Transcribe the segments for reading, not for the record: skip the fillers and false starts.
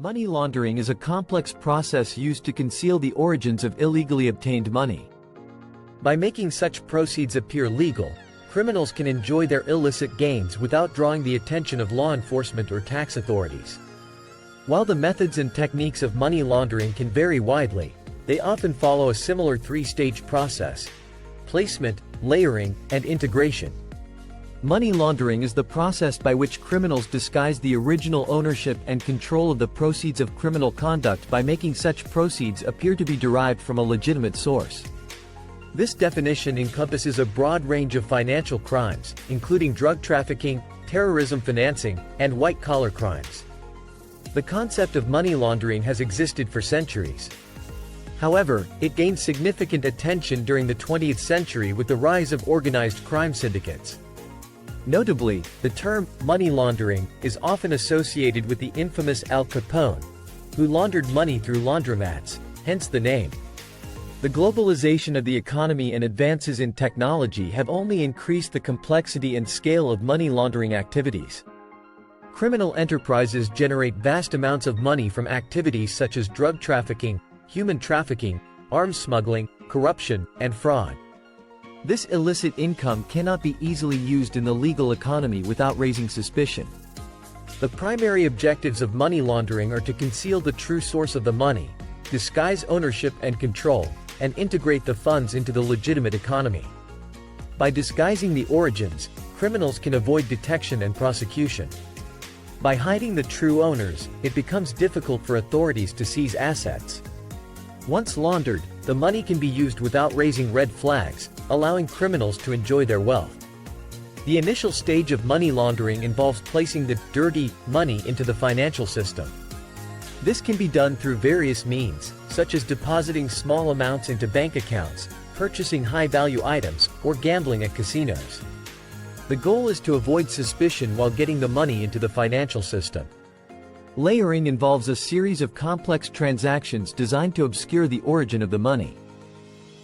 Money laundering is a complex process used to conceal the origins of illegally obtained money. By making such proceeds appear legal, criminals can enjoy their illicit gains without drawing the attention of law enforcement or tax authorities. While the methods and techniques of money laundering can vary widely, they often follow a similar three-stage process: placement, layering, and integration. Money laundering is the process by which criminals disguise the original ownership and control of the proceeds of criminal conduct by making such proceeds appear to be derived from a legitimate source. This definition encompasses a broad range of financial crimes, including drug trafficking, terrorism financing, and white-collar crimes. The concept of money laundering has existed for centuries. However, it gained significant attention during the 20th century with the rise of organized crime syndicates. Notably, the term money laundering is often associated with the infamous Al Capone, who laundered money through laundromats, hence the name. The globalization of the economy and advances in technology have only increased the complexity and scale of money laundering activities. Criminal enterprises generate vast amounts of money from activities such as drug trafficking, human trafficking, arms smuggling, corruption, and fraud. This illicit income cannot be easily used in the legal economy without raising suspicion. The primary objectives of money laundering are to conceal the true source of the money, disguise ownership and control, and integrate the funds into the legitimate economy. By disguising the origins, criminals can avoid detection and prosecution. By hiding the true owners, it becomes difficult for authorities to seize assets. Once laundered, the money can be used without raising red flags, allowing criminals to enjoy their wealth. The initial stage of money laundering involves placing the dirty money into the financial system. This can be done through various means, such as depositing small amounts into bank accounts, purchasing high-value items, or gambling at casinos. The goal is to avoid suspicion while getting the money into the financial system. Layering involves a series of complex transactions designed to obscure the origin of the money.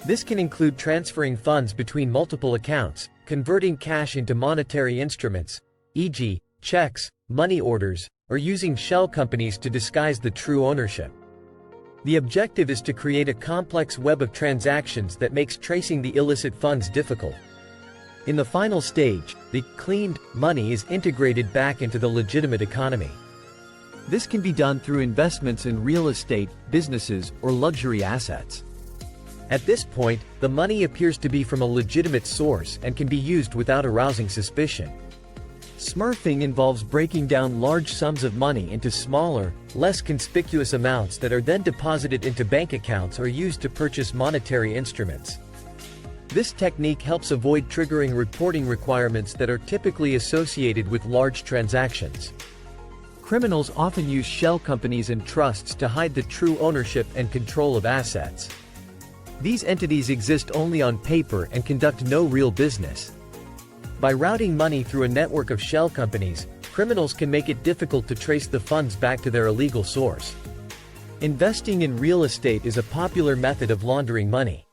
This can include transferring funds between multiple accounts, converting cash into monetary instruments, e.g., checks, money orders, or using shell companies to disguise the true ownership. The objective is to create a complex web of transactions that makes tracing the illicit funds difficult. In the final stage, the cleaned money is integrated back into the legitimate economy. This can be done through investments in real estate, businesses, or luxury assets. At this point, the money appears to be from a legitimate source and can be used without arousing suspicion. Smurfing involves breaking down large sums of money into smaller, less conspicuous amounts that are then deposited into bank accounts or used to purchase monetary instruments. This technique helps avoid triggering reporting requirements that are typically associated with large transactions. Criminals often use shell companies and trusts to hide the true ownership and control of assets. These entities exist only on paper and conduct no real business. By routing money through a network of shell companies, criminals can make it difficult to trace the funds back to their illegal source. Investing in real estate is a popular method of laundering money.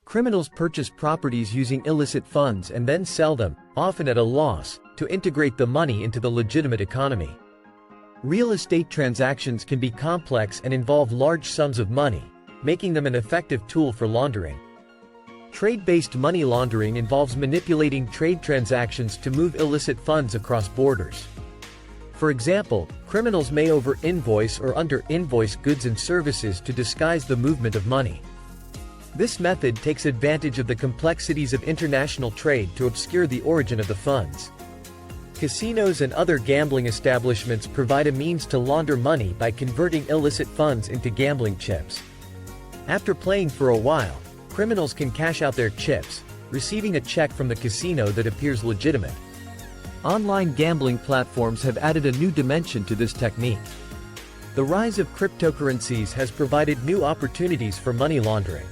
Criminals purchase properties using illicit funds and then sell them, often at a loss, to integrate the money into the legitimate economy. Real estate transactions can be complex and involve large sums of money, making them an effective tool for laundering. Trade-based money laundering involves manipulating trade transactions to move illicit funds across borders. For example, criminals may over-invoice or under-invoice goods and services to disguise the movement of money. This method takes advantage of the complexities of international trade to obscure the origin of the funds. Casinos and other gambling establishments provide a means to launder money by converting illicit funds into gambling chips. After playing for a while, criminals can cash out their chips, receiving a check from the casino that appears legitimate. Online gambling platforms have added a new dimension to this technique. The rise of cryptocurrencies has provided new opportunities for money laundering.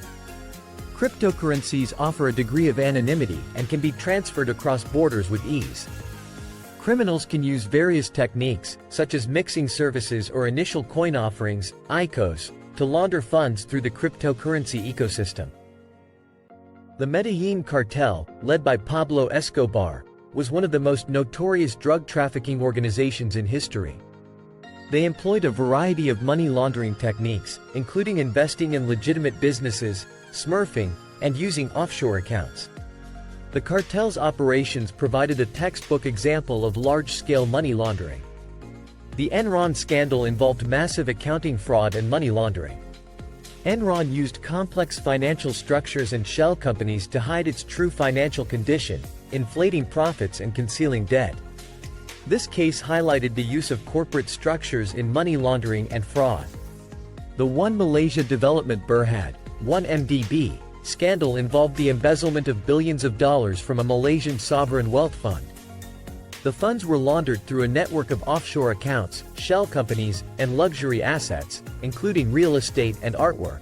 Cryptocurrencies offer a degree of anonymity and can be transferred across borders with ease. Criminals can use various techniques, such as mixing services or initial coin offerings, ICOs, to launder funds through the cryptocurrency ecosystem. The Medellin cartel, led by Pablo Escobar, was one of the most notorious drug trafficking organizations in history. They employed a variety of money laundering techniques, including investing in legitimate businesses, smurfing, and using offshore accounts. The cartel's operations provided a textbook example of large-scale money laundering. The Enron scandal involved massive accounting fraud and money laundering. Enron used complex financial structures and shell companies to hide its true financial condition, inflating profits and concealing debt. This case highlighted the use of corporate structures in money laundering and fraud. The One Malaysia Development Berhad, 1MDB, scandal involved the embezzlement of billions of dollars from a Malaysian sovereign wealth fund. The funds were laundered through a network of offshore accounts, shell companies, and luxury assets, including real estate and artwork.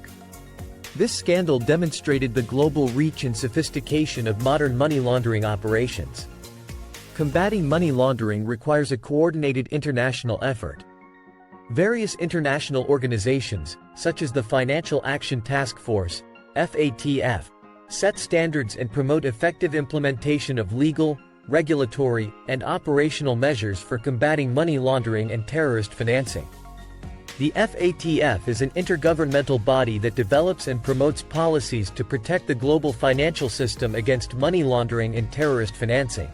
This scandal demonstrated the global reach and sophistication of modern money laundering operations. Combating money laundering requires a coordinated international effort. Various international organizations, such as the Financial Action Task Force, FATF, set standards and promote effective implementation of legal, regulatory, and operational measures for combating money laundering and terrorist financing. The FATF is an intergovernmental body that develops and promotes policies to protect the global financial system against money laundering and terrorist financing.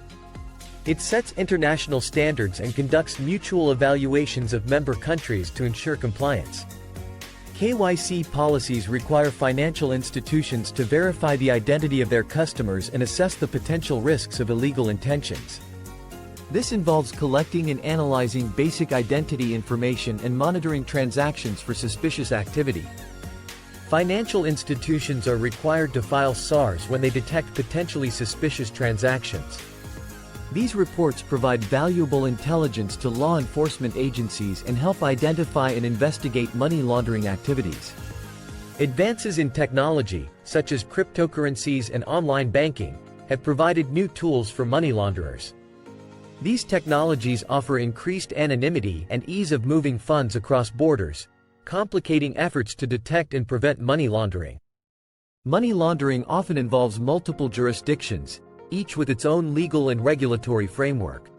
It sets international standards and conducts mutual evaluations of member countries to ensure compliance. KYC policies require financial institutions to verify the identity of their customers and assess the potential risks of illegal intentions. This involves collecting and analyzing basic identity information and monitoring transactions for suspicious activity. Financial institutions are required to file SARs when they detect potentially suspicious transactions. These reports provide valuable intelligence to law enforcement agencies and help identify and investigate money laundering activities. Advances in technology, such as cryptocurrencies and online banking, have provided new tools for money launderers. These technologies offer increased anonymity and ease of moving funds across borders, complicating efforts to detect and prevent money laundering. Money laundering often involves multiple jurisdictions, each with its own legal and regulatory framework.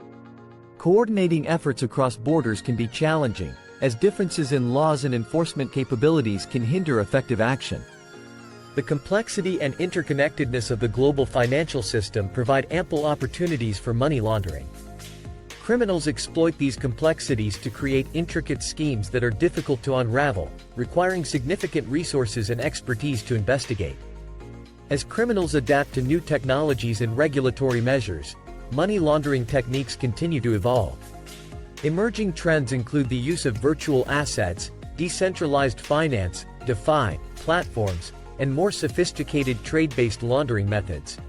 Coordinating efforts across borders can be challenging, as differences in laws and enforcement capabilities can hinder effective action. The complexity and interconnectedness of the global financial system provide ample opportunities for money laundering. Criminals exploit these complexities to create intricate schemes that are difficult to unravel, requiring significant resources and expertise to investigate. As criminals adapt to new technologies and regulatory measures, money laundering techniques continue to evolve. Emerging trends include the use of virtual assets, decentralized finance, DeFi, platforms, and more sophisticated trade-based laundering methods.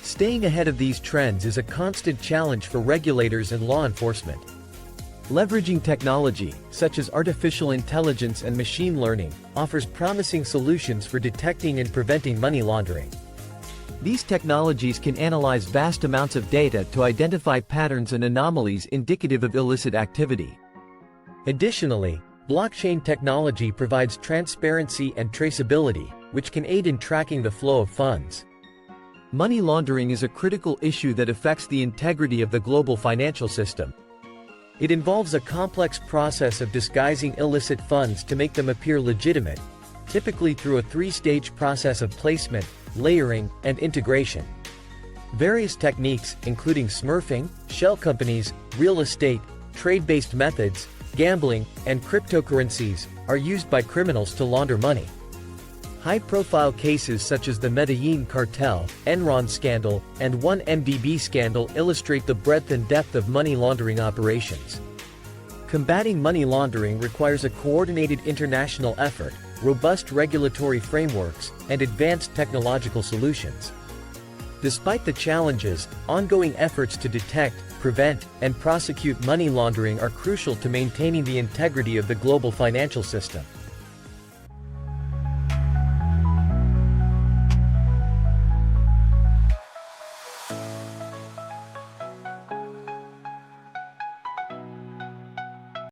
Staying ahead of these trends is a constant challenge for regulators and law enforcement. Leveraging technology, such as artificial intelligence and machine learning, offers promising solutions for detecting and preventing money laundering. These technologies can analyze vast amounts of data to identify patterns and anomalies indicative of illicit activity. Additionally, blockchain technology provides transparency and traceability, which can aid in tracking the flow of funds. Money laundering is a critical issue that affects the integrity of the global financial system. It involves a complex process of disguising illicit funds to make them appear legitimate, typically through a three-stage process of placement, layering, and integration. Various techniques, including smurfing, shell companies, real estate, trade-based methods, gambling, and cryptocurrencies, are used by criminals to launder money. High-profile cases such as the Medellin cartel, Enron scandal, and 1MDB scandal illustrate the breadth and depth of money laundering operations. Combating money laundering requires a coordinated international effort, robust regulatory frameworks, and advanced technological solutions. Despite the challenges, ongoing efforts to detect, prevent, and prosecute money laundering are crucial to maintaining the integrity of the global financial system.